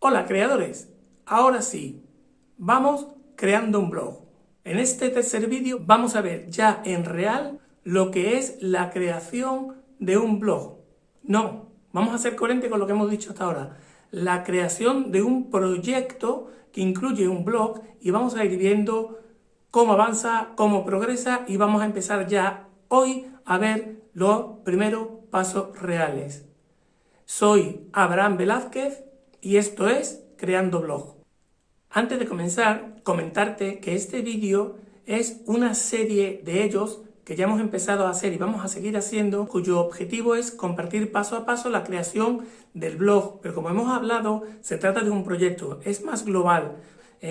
Hola creadores, ahora sí, vamos creando un blog. En este tercer vídeo vamos a ver ya en real lo que es la creación de un blog. No, vamos a ser coherentes con lo que hemos dicho hasta ahora. La creación de un proyecto que incluye un blog y vamos a ir viendo cómo avanza, cómo progresa y vamos a empezar ya hoy a ver los primeros pasos reales. Soy Abraham Velázquez y esto es Creando Blog. Antes de comenzar, comentarte que este vídeo es una serie de ellos que ya hemos empezado a hacer y vamos a seguir haciendo, cuyo objetivo es compartir paso a paso la creación del blog. Pero como hemos hablado, se trata de un proyecto, es más global,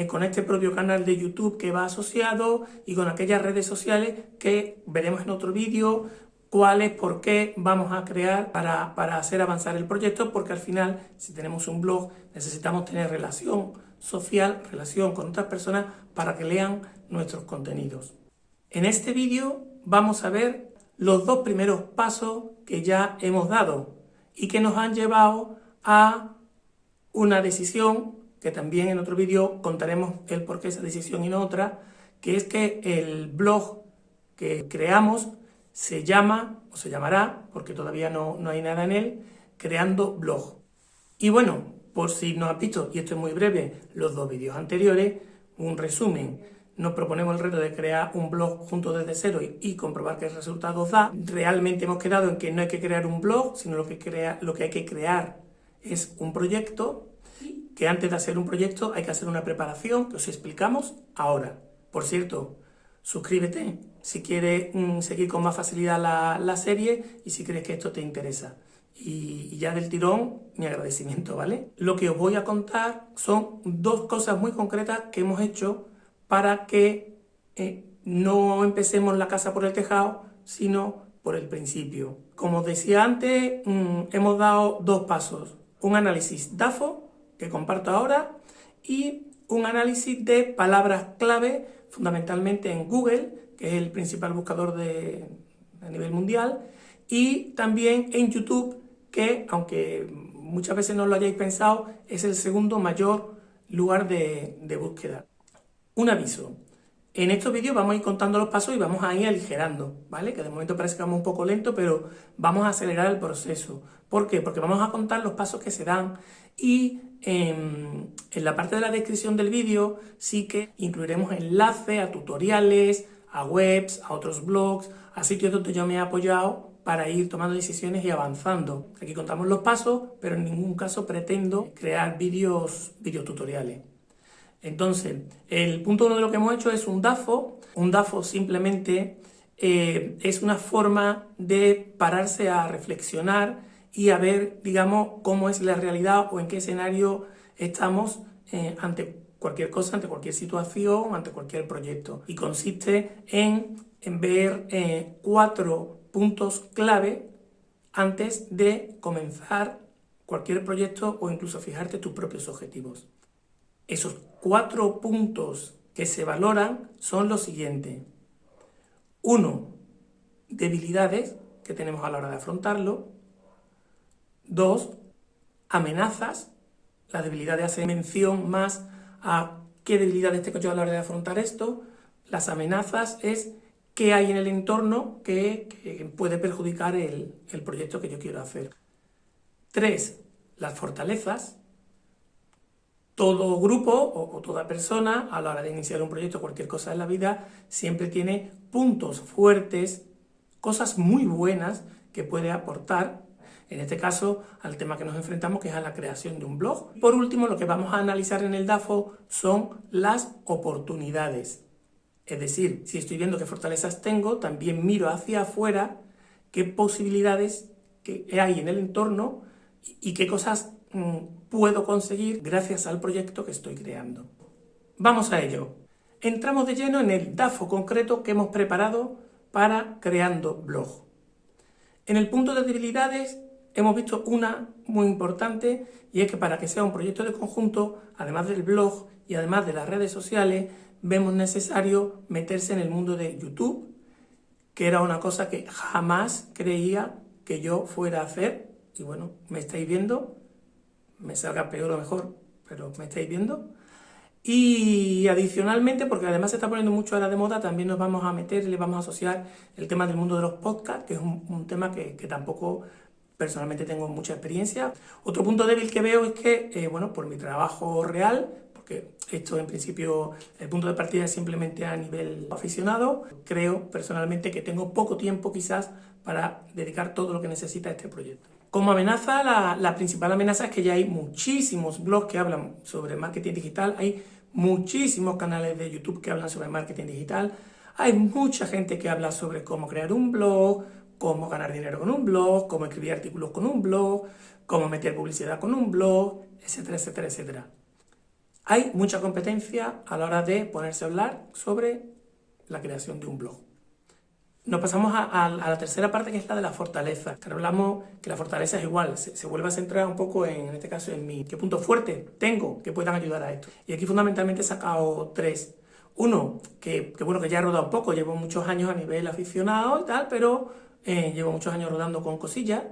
con este propio canal de YouTube que va asociado y con aquellas redes sociales que veremos en otro vídeo, cuáles, por qué vamos a crear para hacer avanzar el proyecto, porque al final, si tenemos un blog, necesitamos tener relación social, relación con otras personas para que lean nuestros contenidos. En este vídeo vamos a ver los dos primeros pasos que ya hemos dado y que nos han llevado a una decisión, que también en otro vídeo contaremos el porqué de esa decisión y no otra, que es que el blog que creamos se llama, o se llamará, porque todavía no hay nada en él, Creando Blog. Y bueno, por si no has visto, y esto es muy breve, los dos vídeos anteriores, un resumen. Nos proponemos el reto de crear un blog juntos desde cero y comprobar qué resultados da. Realmente hemos quedado en que no hay que crear un blog, sino lo que hay que crear es un proyecto, que antes de hacer un proyecto hay que hacer una preparación que os explicamos ahora. Por cierto, suscríbete si quieres seguir con más facilidad la serie y si crees que esto te interesa. Y ya del tirón, mi agradecimiento, ¿vale? Lo que os voy a contar son dos cosas muy concretas que hemos hecho para que no empecemos la casa por el tejado, sino por el principio. Como os decía antes, hemos dado dos pasos. Un análisis DAFO, que comparto ahora, y un análisis de palabras clave, fundamentalmente en Google, que es el principal buscador a nivel mundial, y también en YouTube, que, aunque muchas veces no lo hayáis pensado, es el segundo mayor lugar de búsqueda. Un aviso. En estos vídeos vamos a ir contando los pasos y vamos a ir aligerando, ¿vale? Que de momento parece que vamos un poco lento, pero vamos a acelerar el proceso. ¿Por qué? Porque vamos a contar los pasos que se dan y en la parte de la descripción del vídeo sí que incluiremos enlaces a tutoriales, a webs, a otros blogs, a sitios donde yo me he apoyado para ir tomando decisiones y avanzando. Aquí contamos los pasos, pero en ningún caso pretendo crear vídeos tutoriales. Entonces, el punto 1 de lo que hemos hecho es un DAFO. Un DAFO simplemente es una forma de pararse a reflexionar y a ver, digamos, cómo es la realidad o en qué escenario estamos ante cualquier cosa, ante cualquier situación, ante cualquier proyecto. Y consiste en ver 4 puntos clave antes de comenzar cualquier proyecto o incluso fijarte tus propios objetivos. Esos 4 puntos que se valoran son los siguientes. 1. Debilidades que tenemos a la hora de afrontarlo. 2. Amenazas. Las debilidades hacen mención más a qué debilidades tengo yo a la hora de afrontar esto. Las amenazas es qué hay en el entorno que puede perjudicar el proyecto que yo quiero hacer. 3. Las fortalezas. Todo grupo o toda persona, a la hora de iniciar un proyecto o cualquier cosa en la vida, siempre tiene puntos fuertes, cosas muy buenas que puede aportar, en este caso, al tema que nos enfrentamos, que es a la creación de un blog. Por último, lo que vamos a analizar en el DAFO son las oportunidades. Es decir, si estoy viendo qué fortalezas tengo, también miro hacia afuera qué posibilidades que hay en el entorno y qué cosas puedo conseguir gracias al proyecto que estoy creando. Vamos a ello. Entramos de lleno en el DAFO concreto que hemos preparado para Creando Blog. En el punto de debilidades hemos visto una muy importante y es que para que sea un proyecto de conjunto, además del blog y además de las redes sociales, vemos necesario meterse en el mundo de YouTube, que era una cosa que jamás creía que yo fuera a hacer y bueno, me estáis viendo, me salga peor o mejor, pero me estáis viendo. Y adicionalmente, porque además se está poniendo mucho ahora de moda, también nos vamos a meter, le vamos a asociar el tema del mundo de los podcasts, que es un tema que tampoco personalmente tengo mucha experiencia. Otro punto débil que veo es que, bueno, por mi trabajo real, porque esto en principio, el punto de partida es simplemente a nivel aficionado, creo personalmente que tengo poco tiempo quizás para dedicar todo lo que necesita este proyecto. Como amenaza, la principal amenaza es que ya hay muchísimos blogs que hablan sobre marketing digital, hay muchísimos canales de YouTube que hablan sobre marketing digital, hay mucha gente que habla sobre cómo crear un blog, cómo ganar dinero con un blog, cómo escribir artículos con un blog, cómo meter publicidad con un blog, etcétera, etcétera, etcétera. Hay mucha competencia a la hora de ponerse a hablar sobre la creación de un blog. Nos pasamos a la tercera parte, que es la de la fortaleza. Hablamos que la fortaleza es igual, se vuelve a centrar un poco en este caso en mí. ¿Qué puntos fuertes tengo que puedan ayudar a esto? Y aquí fundamentalmente he sacado tres. Uno, que bueno, que ya he rodado un poco, llevo muchos años a nivel aficionado y tal, pero llevo muchos años rodando con cosillas.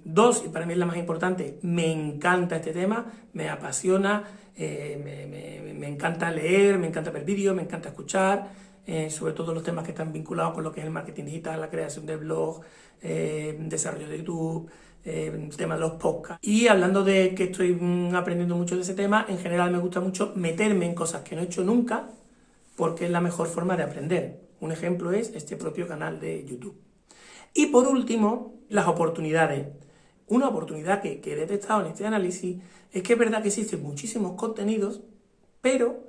Dos, y para mí es la más importante, me encanta este tema, me apasiona, me encanta leer, me encanta ver vídeos, me encanta escuchar, sobre todo los temas que están vinculados con lo que es el marketing digital, la creación de blogs, desarrollo de YouTube, el tema de los podcasts. Y hablando de que estoy aprendiendo mucho de ese tema, en general me gusta mucho meterme en cosas que no he hecho nunca, porque es la mejor forma de aprender. Un ejemplo es este propio canal de YouTube. Y por último, las oportunidades. Una oportunidad que he detectado en este análisis es que es verdad que existen muchísimos contenidos, pero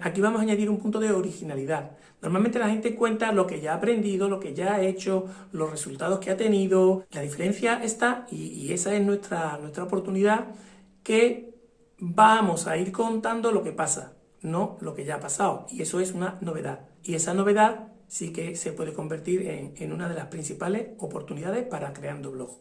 aquí vamos a añadir un punto de originalidad. Normalmente la gente cuenta lo que ya ha aprendido, lo que ya ha hecho, los resultados que ha tenido. La diferencia está, y esa es nuestra oportunidad, que vamos a ir contando lo que pasa, no lo que ya ha pasado. Y eso es una novedad. Y esa novedad sí que se puede convertir en una de las principales oportunidades para creando blog.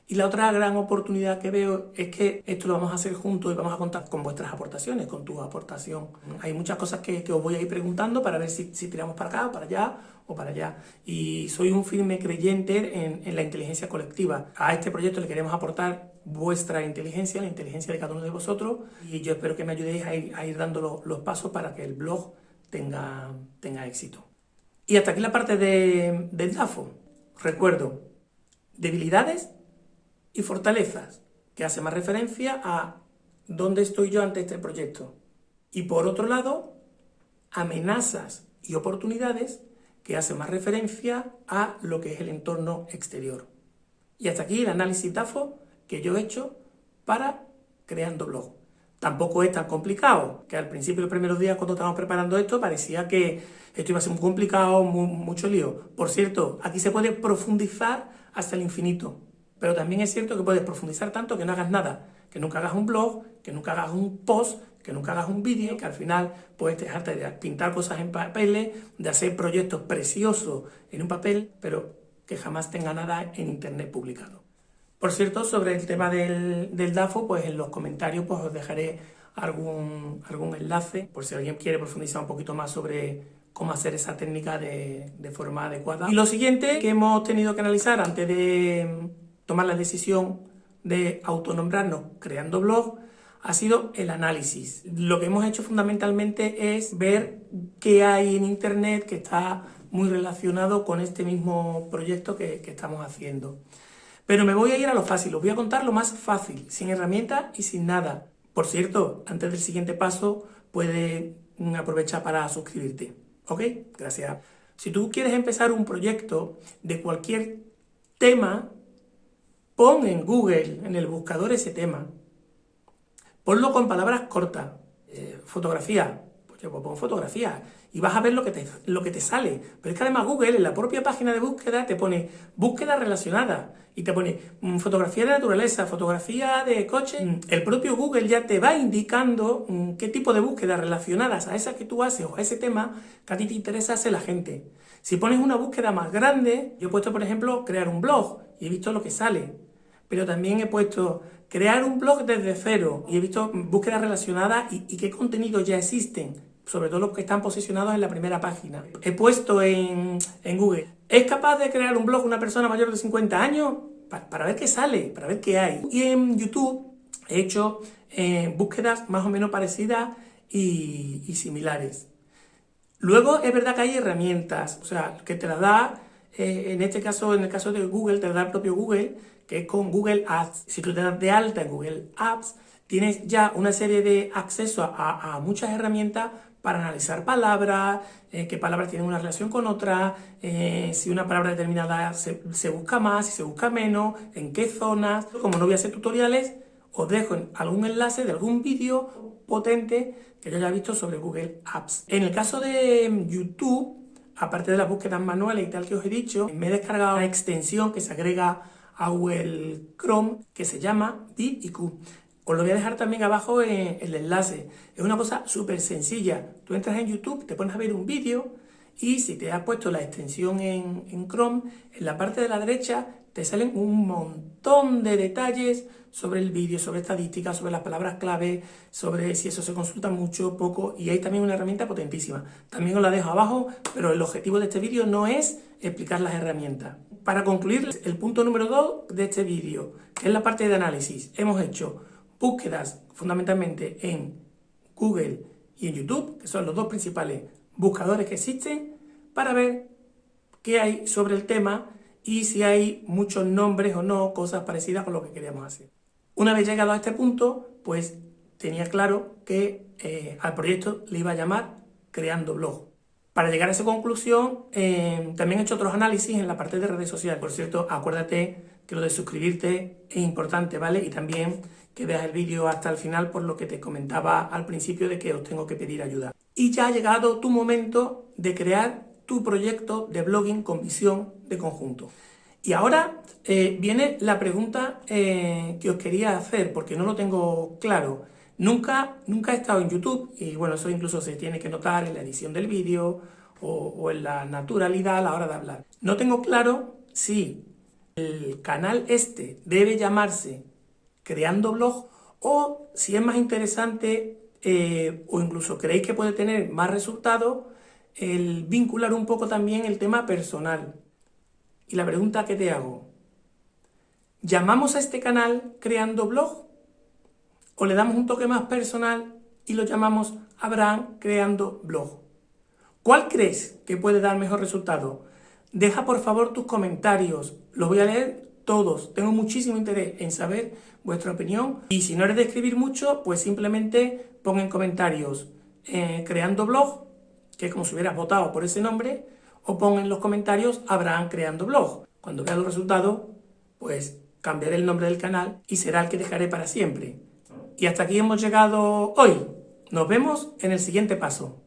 Y la otra gran oportunidad que veo es que esto lo vamos a hacer juntos y vamos a contar con vuestras aportaciones, con tu aportación. Hay muchas cosas que os voy a ir preguntando para ver si tiramos para acá, para allá o para allá. Y soy un firme creyente en la inteligencia colectiva. A este proyecto le queremos aportar vuestra inteligencia, la inteligencia de cada uno de vosotros, y yo espero que me ayudéis a ir dando los pasos para que el blog tenga éxito. Y hasta aquí la parte del DAFO. Recuerdo, debilidades y fortalezas, que hace más referencia a dónde estoy yo ante este proyecto. Y por otro lado, amenazas y oportunidades, que hace más referencia a lo que es el entorno exterior. Y hasta aquí el análisis DAFO que yo he hecho para Creando Blog. Tampoco es tan complicado, que al principio, los primeros días cuando estábamos preparando esto, parecía que esto iba a ser muy complicado, mucho lío. Por cierto, aquí se puede profundizar hasta el infinito. Pero también es cierto que puedes profundizar tanto que no hagas nada, que nunca hagas un blog, que nunca hagas un post, que nunca hagas un vídeo, que al final puedes dejarte de pintar cosas en papeles, de hacer proyectos preciosos en un papel, pero que jamás tenga nada en internet publicado. Por cierto, sobre el tema del DAFO, pues en los comentarios pues os dejaré algún enlace, por si alguien quiere profundizar un poquito más sobre cómo hacer esa técnica de forma adecuada. Y lo siguiente que hemos tenido que analizar antes de tomar la decisión de autonombrarnos Creando Blog ha sido el análisis. Lo que hemos hecho fundamentalmente es ver qué hay en internet que está muy relacionado con este mismo proyecto que estamos haciendo. Pero me voy a ir a lo fácil, os voy a contar lo más fácil, sin herramientas y sin nada. Por cierto, antes del siguiente paso, puedes aprovechar para suscribirte. ¿Ok? Gracias. Si tú quieres empezar un proyecto de cualquier tema, pon en Google, en el buscador, ese tema. Ponlo con palabras cortas. Fotografía. Pues yo pongo fotografía. Y vas a ver lo que te sale. Pero es que además Google, en la propia página de búsqueda, te pone búsqueda relacionada. Y te pone fotografía de naturaleza, fotografía de coche. El propio Google ya te va indicando qué tipo de búsquedas relacionadas a esa que tú haces o a ese tema que a ti te interesa hace la gente. Si pones una búsqueda más grande, yo he puesto, por ejemplo, crear un blog y he visto lo que sale. Pero también he puesto crear un blog desde cero y he visto búsquedas relacionadas y qué contenidos ya existen, sobre todo los que están posicionados en la primera página. He puesto en Google, ¿es capaz de crear un blog una persona mayor de 50 años? Para ver qué sale, para ver qué hay. Y en YouTube he hecho búsquedas más o menos parecidas y similares. Luego es verdad que hay herramientas, o sea, que te las da, en este caso, en el caso de Google, te las da el propio Google, que es con Google Ads. Si tú te das de alta en Google Ads, tienes ya una serie de acceso a muchas herramientas para analizar palabras, qué palabras tienen una relación con otras, si una palabra determinada se busca más, si se busca menos, en qué zonas. Como no voy a hacer tutoriales, os dejo algún enlace de algún vídeo potente que yo haya visto sobre Google Ads. En el caso de YouTube, aparte de las búsquedas manuales y tal que os he dicho, me he descargado una extensión que se agrega a Google Chrome que se llama vidIQ. Os lo voy a dejar también abajo en el enlace. Es una cosa súper sencilla. Tú entras en YouTube, te pones a ver un vídeo y si te has puesto la extensión en Chrome, en la parte de la derecha te salen un montón de detalles sobre el vídeo, sobre estadísticas, sobre las palabras clave, sobre si eso se consulta mucho, poco, y hay también una herramienta potentísima. También os la dejo abajo, pero el objetivo de este vídeo no es explicar las herramientas. Para concluir, el punto número 2 de este vídeo, que es la parte de análisis, hemos hecho búsquedas fundamentalmente en Google y en YouTube, que son los dos principales buscadores que existen, para ver qué hay sobre el tema y si hay muchos nombres o no, cosas parecidas con lo que queríamos hacer. Una vez llegado a este punto, pues tenía claro que al proyecto le iba a llamar Creando Blog. Para llegar a esa conclusión, también he hecho otros análisis en la parte de redes sociales. Por cierto, acuérdate que lo de suscribirte es importante, ¿vale? Y también que veas el vídeo hasta el final por lo que te comentaba al principio de que os tengo que pedir ayuda. Y ya ha llegado tu momento de crear tu proyecto de blogging con visión de conjunto. Y ahora viene la pregunta que os quería hacer, porque no lo tengo claro. Nunca he estado en YouTube, y bueno, eso incluso se tiene que notar en la edición del vídeo o en la naturalidad a la hora de hablar. No tengo claro si el canal este debe llamarse Creando Blog o si es más interesante o incluso creéis que puede tener más resultados el vincular un poco también el tema personal. Y la pregunta que te hago, ¿llamamos a este canal Creando Blog? ¿O le damos un toque más personal y lo llamamos Abraham Creando Blog? ¿Cuál crees que puede dar mejor resultado? Deja por favor tus comentarios, los voy a leer todos. Tengo muchísimo interés en saber vuestra opinión. Y si no eres de escribir mucho, pues simplemente pon en comentarios Creando Blog, que es como si hubieras votado por ese nombre, o pon en los comentarios Abraham Creando Blog. Cuando veas los resultados, pues cambiaré el nombre del canal y será el que dejaré para siempre. Y hasta aquí hemos llegado hoy. Nos vemos en el siguiente paso.